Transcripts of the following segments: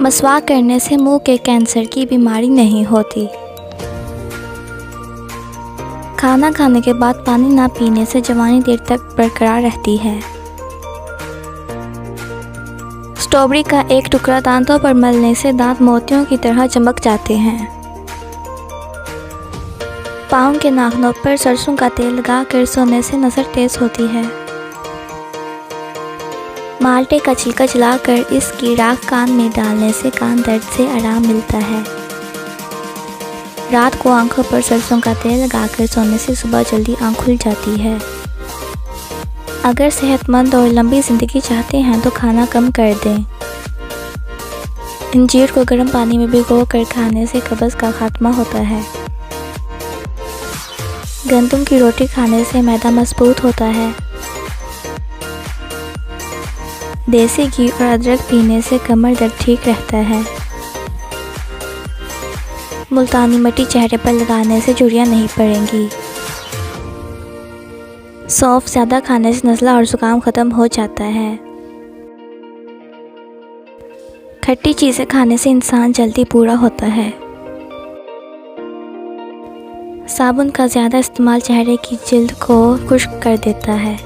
मसवाक करने से मुंह के कैंसर की बीमारी नहीं होती। खाना खाने के बाद पानी ना पीने से जवानी देर तक बरकरार रहती है। स्ट्रॉबेरी का एक टुकड़ा दांतों पर मलने से दांत मोतियों की तरह चमक जाते हैं। पाँव के नाखूनों पर सरसों का तेल लगाकर सोने से नज़र तेज होती है। माल्टे का छिलका जलाकर इसकी राख कान में डालने से कान दर्द से आराम मिलता है। रात को आंखों पर सरसों का तेल लगाकर सोने से सुबह जल्दी आंख खुल जाती है। अगर सेहतमंद और लंबी ज़िंदगी चाहते हैं तो खाना कम कर दें। अंजीर को गर्म पानी में भिगोकर खाने से कब्ज़ का खात्मा होता है। गंदम की रोटी खाने से मैदा मजबूत होता है। देसी घी और अदरक पीने से कमर दर्द ठीक रहता है। मुल्तानी मिट्टी चेहरे पर लगाने से झुर्रियाँ नहीं पड़ेंगी। सौंफ ज़्यादा खाने से नज़ला और ज़ुकाम ख़त्म हो जाता है। खट्टी चीज़ें खाने से इंसान जल्दी बूढ़ा होता है। साबुन का ज़्यादा इस्तेमाल चेहरे की जिल्द को खुश्क कर देता है।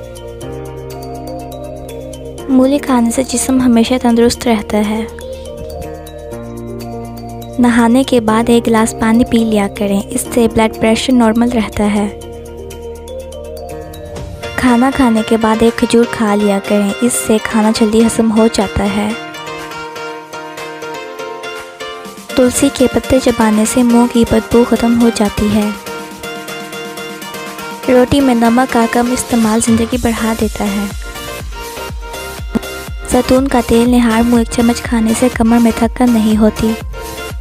मूली खाने से जिस्म हमेशा तंदुरुस्त रहता है। नहाने के बाद 1 गिलास पानी पी लिया करें, इससे ब्लड प्रेशर नॉर्मल रहता है। खाना खाने के बाद 1 खजूर खा लिया करें, इससे खाना जल्दी हजम हो जाता है। तुलसी के पत्ते चबाने से मुंह की बदबू ख़त्म हो जाती है। रोटी में नमक का कम इस्तेमाल ज़िंदगी बढ़ा देता है। जैतून का तेल निहार मुँह 1 चम्मच खाने से कमर में थकान नहीं होती।